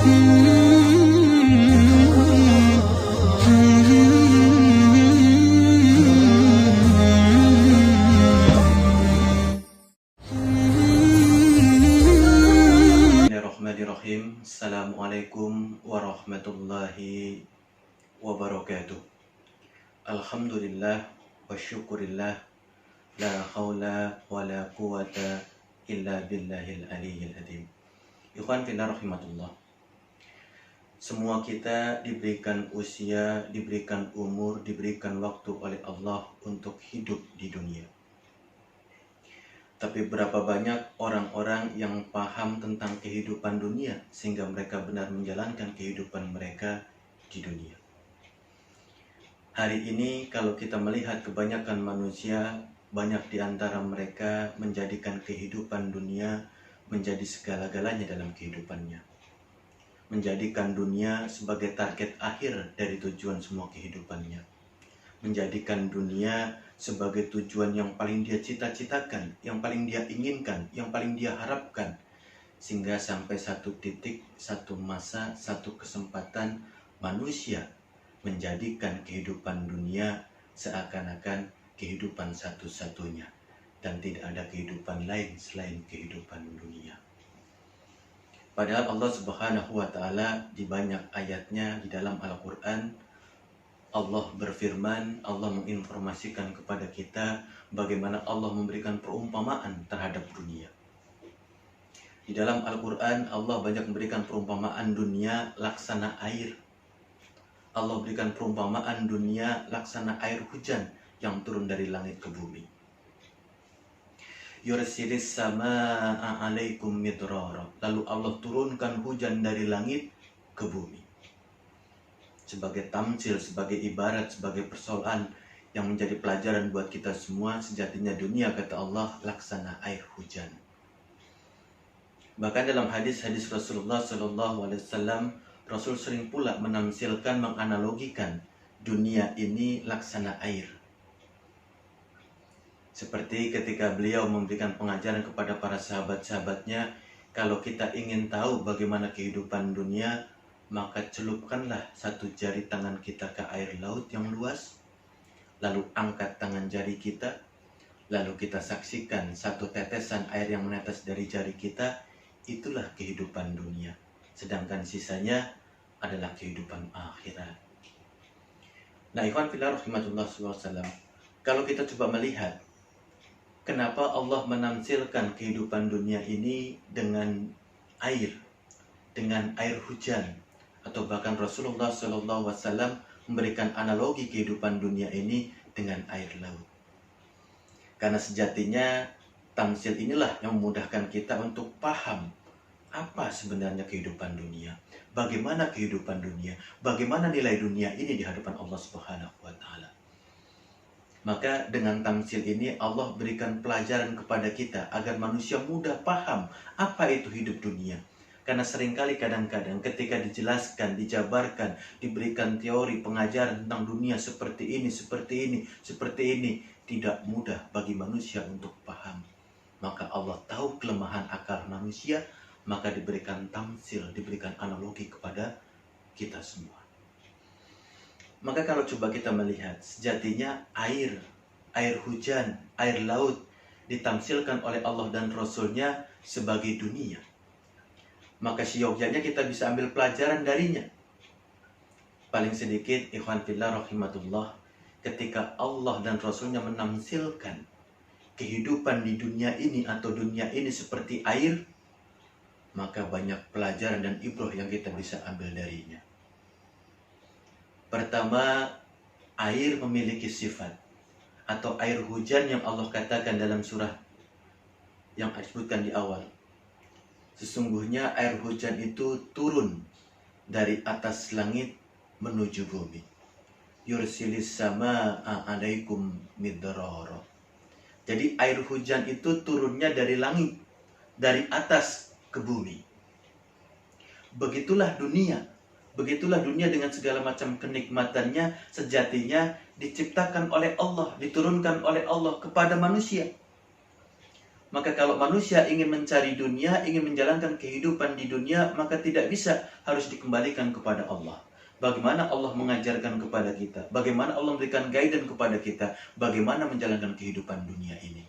Bismillahirrahmanirrahim. Assalamualaikum warahmatullahi wabarakatuh. Alhamdulillah wa syukurillah, la hawla wa la quwata illa billahil aliyyil azim. Ikhwan fillah rahimatullah. Semua kita diberikan usia, diberikan umur, diberikan waktu oleh Allah untuk hidup di dunia. Tapi berapa banyak orang-orang yang paham tentang kehidupan dunia sehingga mereka benar menjalankan kehidupan mereka di dunia. Hari ini kalau kita melihat kebanyakan manusia, banyak di antara mereka menjadikan kehidupan dunia menjadi segala-galanya dalam kehidupannya. Menjadikan dunia sebagai target akhir dari tujuan semua kehidupannya. Menjadikan dunia sebagai tujuan yang paling dia cita-citakan, yang paling dia inginkan, yang paling dia harapkan. Sehingga sampai satu titik, satu masa, satu kesempatan manusia menjadikan kehidupan dunia seakan-akan kehidupan satu-satunya. Dan tidak ada kehidupan lain selain kehidupan dunia. Padahal Allah Subhanahu wa Ta'ala di banyak ayatnya di dalam Al-Quran, Allah berfirman, Allah menginformasikan kepada kita bagaimana Allah memberikan perumpamaan terhadap dunia. Di dalam Al-Quran, Allah banyak memberikan perumpamaan dunia laksana air. Allah berikan perumpamaan dunia laksana air hujan yang turun dari langit ke bumi. Yursilis samaa'a 'alaikum midrara. Lalu Allah turunkan hujan dari langit ke bumi. Sebagai tamsil, sebagai ibarat, sebagai persoalan yang menjadi pelajaran buat kita semua, sejatinya dunia, kata Allah, laksana air hujan. Bahkan dalam hadis-hadis Rasulullah SAW, Rasul sering pula menamsilkan, menganalogikan dunia ini laksana air. Seperti ketika beliau memberikan pengajaran kepada para sahabat-sahabatnya, kalau kita ingin tahu bagaimana kehidupan dunia, maka celupkanlah satu jari tangan kita ke air laut yang luas, lalu angkat tangan jari kita, lalu kita saksikan satu tetesan air yang menetes dari jari kita, itulah kehidupan dunia. Sedangkan sisanya adalah kehidupan akhirat. Nah, ikhwan fillah rahimatullah SAW, kalau kita coba melihat, kenapa Allah menamsilkan kehidupan dunia ini dengan air hujan, atau bahkan Rasulullah SAW memberikan analogi kehidupan dunia ini dengan air laut. Karena sejatinya tamsil inilah yang memudahkan kita untuk paham apa sebenarnya kehidupan dunia, bagaimana kehidupan dunia, bagaimana nilai dunia ini di hadapan Allah Subhanahu wa Ta'ala. Maka dengan tamsil ini Allah berikan pelajaran kepada kita agar manusia mudah paham apa itu hidup dunia. Karena seringkali kadang-kadang ketika dijelaskan, dijabarkan, diberikan teori pengajaran tentang dunia seperti ini, tidak mudah bagi manusia untuk paham. Maka Allah tahu kelemahan akal manusia, maka diberikan tamsil, diberikan analogi kepada kita semua. Maka kalau coba kita melihat, sejatinya air hujan, air laut ditamsilkan oleh Allah dan Rasulnya sebagai dunia. Maka seyogyanya kita bisa ambil pelajaran darinya. Paling sedikit, ikhwan fillah rahimatullah, ketika Allah dan Rasulnya menamsilkan kehidupan di dunia ini atau dunia ini seperti air, maka banyak pelajaran dan ibrah yang kita bisa ambil darinya. Pertama, air memiliki sifat, atau air hujan yang Allah katakan dalam surah yang disebutkan di awal. Sesungguhnya air hujan itu turun dari atas langit menuju bumi. Yursilis samaa'a 'alaikum midrara. Jadi air hujan itu turunnya dari langit, dari atas ke bumi. Begitulah dunia dengan segala macam kenikmatannya, sejatinya diciptakan oleh Allah, diturunkan oleh Allah kepada manusia. Maka kalau manusia ingin mencari dunia, ingin menjalankan kehidupan di dunia, maka tidak bisa, harus dikembalikan kepada Allah. Bagaimana Allah mengajarkan kepada kita, bagaimana Allah memberikan guidance kepada kita, bagaimana menjalankan kehidupan dunia ini.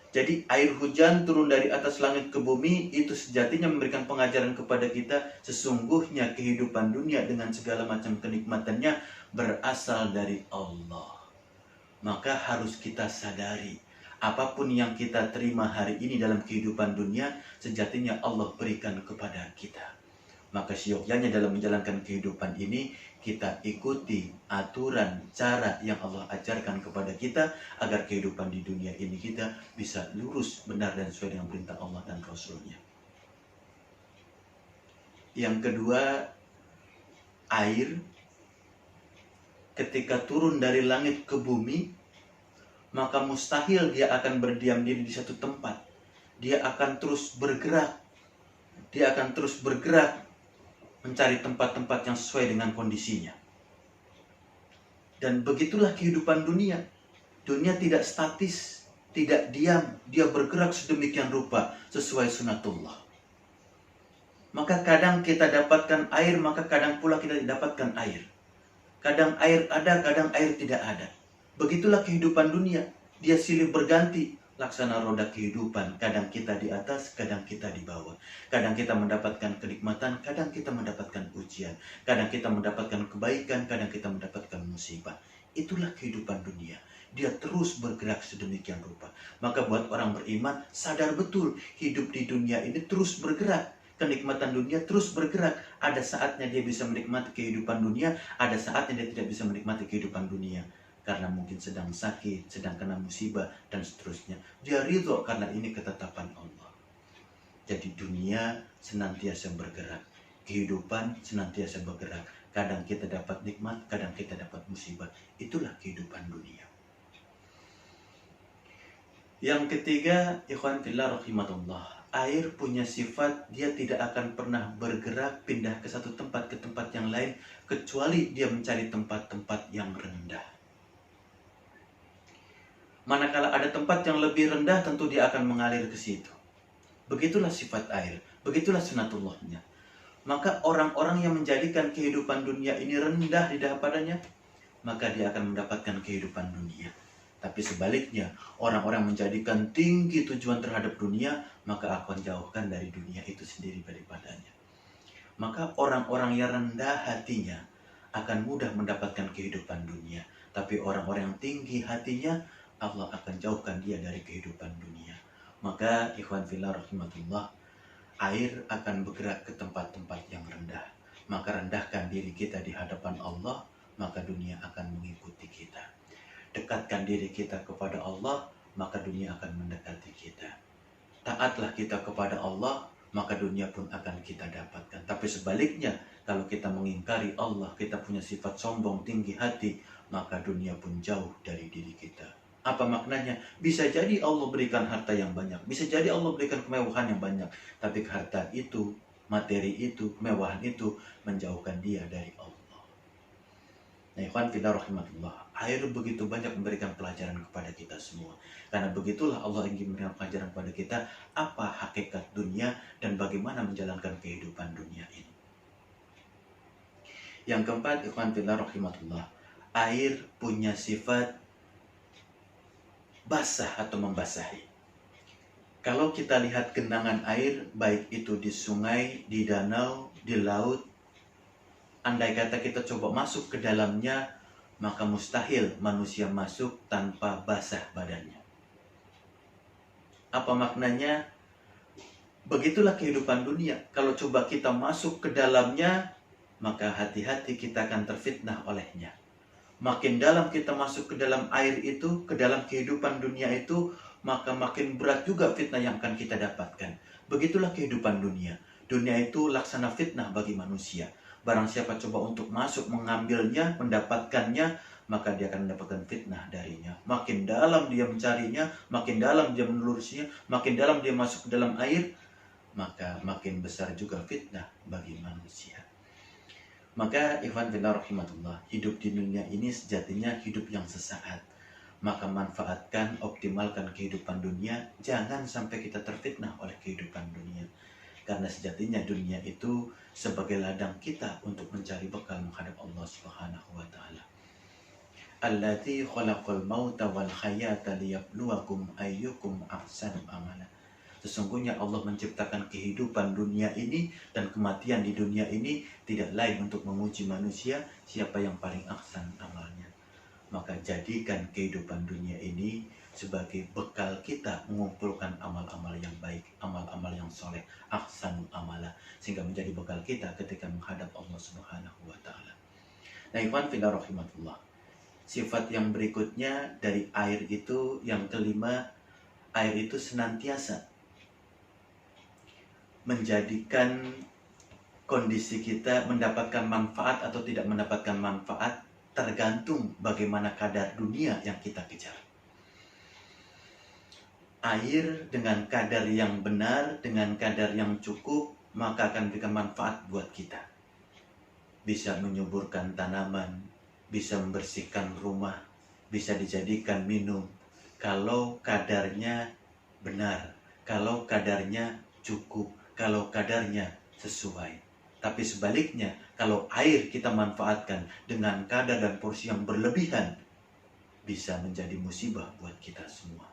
Jadi air hujan turun dari atas langit ke bumi itu sejatinya memberikan pengajaran kepada kita, sesungguhnya kehidupan dunia dengan segala macam kenikmatannya berasal dari Allah. Maka harus kita sadari, apapun yang kita terima hari ini dalam kehidupan dunia, sejatinya Allah berikan kepada kita. Maka syogyanya dalam menjalankan kehidupan ini, kita ikuti aturan, cara yang Allah ajarkan kepada kita, agar kehidupan di dunia ini kita bisa lurus, benar, dan sesuai dengan perintah Allah dan Rasulnya. Yang kedua, air ketika turun dari langit ke bumi, maka mustahil dia akan berdiam diri di satu tempat. Dia akan terus bergerak. Dia akan terus bergerak mencari tempat-tempat yang sesuai dengan kondisinya. Dan begitulah kehidupan dunia. Dunia tidak statis, tidak diam. Dia bergerak sedemikian rupa sesuai sunatullah. Maka kadang kita dapatkan air, maka kadang pula kita dapatkan air. Kadang air ada, kadang air tidak ada. Begitulah kehidupan dunia. Dia silih berganti. Laksana roda kehidupan. Kadang kita di atas, kadang kita di bawah. Kadang kita mendapatkan kenikmatan, kadang kita mendapatkan ujian. Kadang kita mendapatkan kebaikan, kadang kita mendapatkan musibah. Itulah kehidupan dunia. Dia terus bergerak sedemikian rupa. Maka buat orang beriman, sadar betul hidup di dunia ini terus bergerak. Kenikmatan dunia terus bergerak. Ada saatnya dia bisa menikmati kehidupan dunia, ada saatnya dia tidak bisa menikmati kehidupan dunia. Karena mungkin sedang sakit, sedang kena musibah, dan seterusnya. Dia ridho karena ini ketetapan Allah. Jadi dunia senantiasa bergerak. Kehidupan senantiasa bergerak. Kadang kita dapat nikmat, kadang kita dapat musibah. Itulah kehidupan dunia. Yang ketiga, ikhwan fillah rahimatullah. Air punya sifat, dia tidak akan pernah bergerak pindah ke satu tempat ke tempat yang lain, kecuali dia mencari tempat-tempat yang rendah. Manakala ada tempat yang lebih rendah, tentu dia akan mengalir ke situ. Begitulah sifat air, begitulah sunatullahnya. Maka orang-orang yang menjadikan kehidupan dunia ini rendah di hadapannya, maka dia akan mendapatkan kehidupan dunia. Tapi sebaliknya, orang-orang menjadikan tinggi tujuan terhadap dunia, maka akan jauhkan dari dunia itu sendiri daripadanya. Maka orang-orang yang rendah hatinya akan mudah mendapatkan kehidupan dunia. Tapi orang-orang yang tinggi hatinya, Allah akan jauhkan dia dari kehidupan dunia. Maka ikhwan fillah rahimatullah, air akan bergerak ke tempat-tempat yang rendah. Maka rendahkan diri kita di hadapan Allah, maka dunia akan mengikuti kita. Dekatkan diri kita kepada Allah, maka dunia akan mendekati kita. Taatlah kita kepada Allah, maka dunia pun akan kita dapatkan. Tapi sebaliknya, kalau kita mengingkari Allah, kita punya sifat sombong, tinggi hati, maka dunia pun jauh dari diri kita. Apa maknanya? Bisa jadi Allah berikan harta yang banyak, bisa jadi Allah berikan kemewahan yang banyak, tapi harta itu, materi itu, kemewahan itu menjauhkan dia dari Allah. Nah, ikhwan fillah rahimatullah, air begitu banyak memberikan pelajaran kepada kita semua. Karena begitulah Allah ingin memberikan pelajaran kepada kita, apa hakikat dunia dan bagaimana menjalankan kehidupan dunia ini. Yang keempat, ikhwan fillah rahimatullah, air punya sifat basah atau membasahi. Kalau kita lihat genangan air, baik itu di sungai, di danau, di laut, andai kata kita coba masuk ke dalamnya, maka mustahil manusia masuk tanpa basah badannya. Apa maknanya? Begitulah kehidupan dunia. Kalau coba kita masuk ke dalamnya, maka hati-hati kita akan terfitnah olehnya. Makin dalam kita masuk ke dalam air itu, ke dalam kehidupan dunia itu, maka makin berat juga fitnah yang akan kita dapatkan. Begitulah kehidupan dunia. Dunia itu laksana fitnah bagi manusia. Barang siapa coba untuk masuk, mengambilnya, mendapatkannya, maka dia akan mendapatkan fitnah darinya. Makin dalam dia mencarinya, makin dalam dia menelusunya, makin dalam dia masuk ke dalam air, maka makin besar juga fitnah bagi manusia. Maka ikhwan fillah rahimatullah, hidup di dunia ini sejatinya hidup yang sesaat. Maka manfaatkan, optimalkan kehidupan dunia. Jangan sampai kita terfitnah oleh kehidupan dunia. Karena sejatinya dunia itu sebagai ladang kita untuk mencari bekal menghadap Allah Subhanahu wa taala. Allati khalaqal mauta wal hayata liyabluwakum ayyukum ahsanu amala. Sesungguhnya Allah menciptakan kehidupan dunia ini dan kematian di dunia ini tidak lain untuk menguji manusia siapa yang paling ahsan amalnya. Maka jadikan kehidupan dunia ini sebagai bekal kita mengumpulkan amal-amal yang baik, amal-amal yang soleh, ahsanu amala, sehingga menjadi bekal kita ketika menghadap Allah Subhanahu wa taala. Nah, ikhwan fillah rahimatullah. Sifat yang berikutnya dari air itu, yang kelima, air itu senantiasa menjadikan kondisi kita mendapatkan manfaat atau tidak mendapatkan manfaat tergantung bagaimana kadar dunia yang kita kejar. Air dengan kadar yang benar, dengan kadar yang cukup, maka akan memberikan manfaat buat kita. Bisa menyuburkan tanaman, bisa membersihkan rumah, bisa dijadikan minum. Kalau kadarnya benar, kalau kadarnya cukup, kalau kadarnya sesuai. Tapi sebaliknya, kalau air kita manfaatkan dengan kadar dan porsi yang berlebihan, bisa menjadi musibah buat kita semua.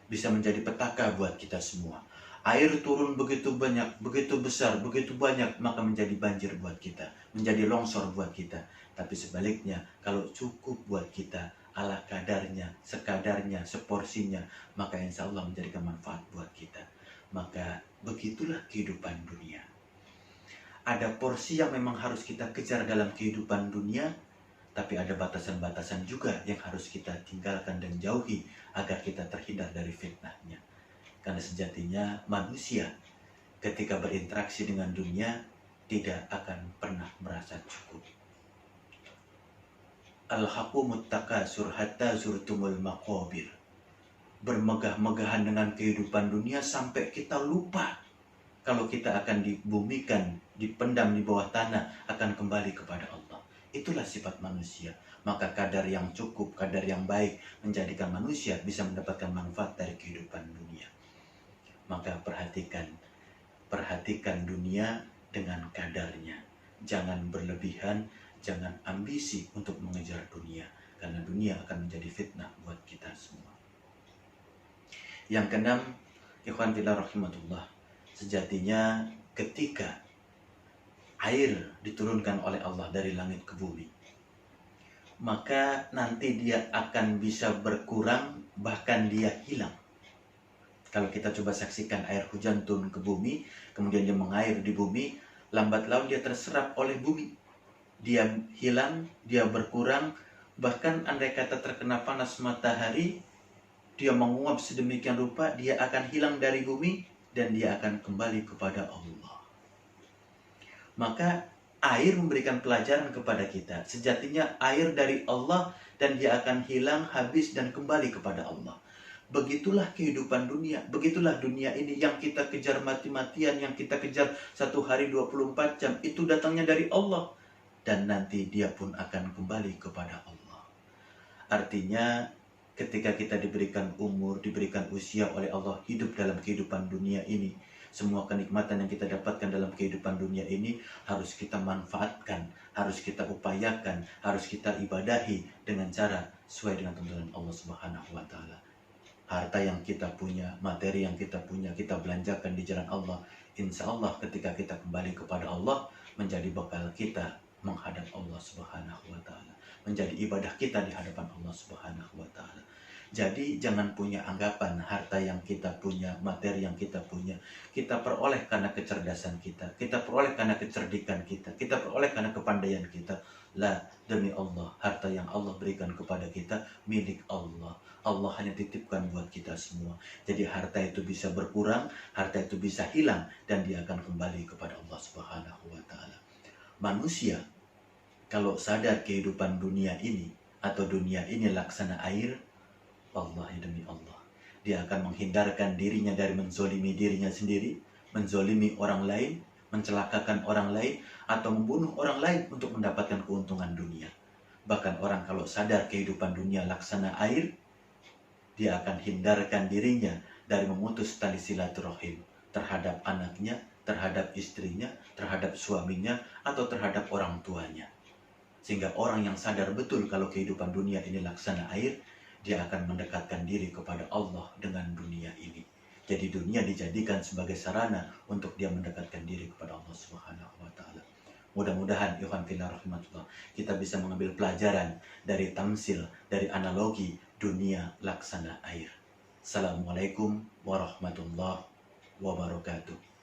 Bisa menjadi petaka buat kita semua. Air turun begitu banyak, begitu besar, begitu banyak, maka menjadi banjir buat kita, menjadi longsor buat kita. Tapi sebaliknya, kalau cukup buat kita, ala kadarnya, sekadarnya, seporsinya, maka insya Allah menjadikan manfaat buat kita. Maka begitulah kehidupan dunia. Ada porsi yang memang harus kita kejar dalam kehidupan dunia, tapi ada batasan-batasan juga yang harus kita tinggalkan dan jauhi agar kita terhindar dari fitnahnya. Karena sejatinya manusia ketika berinteraksi dengan dunia tidak akan pernah merasa cukup. Al-hakumut takasur hatta zurtumul maqabir. Bermegah-megahan dengan kehidupan dunia sampai kita lupa kalau kita akan dibumikan, dipendam di bawah tanah, akan kembali kepada Allah. Itulah sifat manusia. Maka kadar yang cukup, kadar yang baik menjadikan manusia bisa mendapatkan manfaat dari kehidupan dunia. Maka perhatikan dunia dengan kadarnya. Jangan berlebihan, jangan ambisi untuk mengejar dunia. Karena dunia akan menjadi fitnah buat kita semua. Yang keenam, ikhwan fillah rahimatullah, sejatinya ketika air diturunkan oleh Allah dari langit ke bumi, maka nanti dia akan bisa berkurang, bahkan dia hilang. Kalau kita coba saksikan air hujan turun ke bumi, kemudian dia mengair di bumi, lambat laun dia terserap oleh bumi. Dia hilang, dia berkurang, bahkan andai kata terkena panas matahari, dia menguap sedemikian rupa, dia akan hilang dari bumi dan dia akan kembali kepada Allah. Maka air memberikan pelajaran kepada kita. Sejatinya air dari Allah dan dia akan hilang, habis dan kembali kepada Allah. Begitulah kehidupan dunia. Begitulah dunia ini yang kita kejar mati-matian, yang kita kejar 1 hari 24 jam. Itu datangnya dari Allah. Dan nanti dia pun akan kembali kepada Allah. Artinya ketika kita diberikan umur, diberikan usia oleh Allah, hidup dalam kehidupan dunia ini, semua kenikmatan yang kita dapatkan dalam kehidupan dunia ini harus kita manfaatkan, harus kita upayakan, harus kita ibadahi dengan cara sesuai dengan tuntunan Allah Subhanahu wa taala. Harta yang kita punya, materi yang kita punya, kita belanjakan di jalan Allah. Insya Allah ketika kita kembali kepada Allah, menjadi bekal kita menghadap Allah Subhanahu wa taala, menjadi ibadah kita di hadapan Allah Subhanahu wa taala. Jadi jangan punya anggapan harta yang kita punya, materi yang kita punya, kita peroleh karena kecerdasan kita peroleh karena kecerdikan kita peroleh karena kepandaian kita. La, demi Allah, harta yang Allah berikan kepada kita milik Allah. Allah hanya titipkan buat kita semua. Jadi harta itu bisa berkurang, harta itu bisa hilang, dan dia akan kembali kepada Allah Subhanahu wa taala. Manusia kalau sadar kehidupan dunia ini, atau dunia ini laksana air, wallahi demi Allah, dia akan menghindarkan dirinya dari menzolimi dirinya sendiri, menzolimi orang lain, mencelakakan orang lain, atau membunuh orang lain untuk mendapatkan keuntungan dunia. Bahkan orang kalau sadar kehidupan dunia laksana air, dia akan hindarkan dirinya dari memutus tali silaturahim terhadap anaknya, terhadap istrinya, terhadap suaminya, atau terhadap orang tuanya. Sehingga orang yang sadar betul kalau kehidupan dunia ini laksana air, dia akan mendekatkan diri kepada Allah dengan dunia ini. Jadi dunia dijadikan sebagai sarana untuk dia mendekatkan diri kepada Allah Subhanahu wa taala. Mudah-mudahan ikhwan fillah rahmatullah, kita bisa mengambil pelajaran dari tamsil, dari analogi dunia laksana air. Assalamualaikum warahmatullahi wabarakatuh.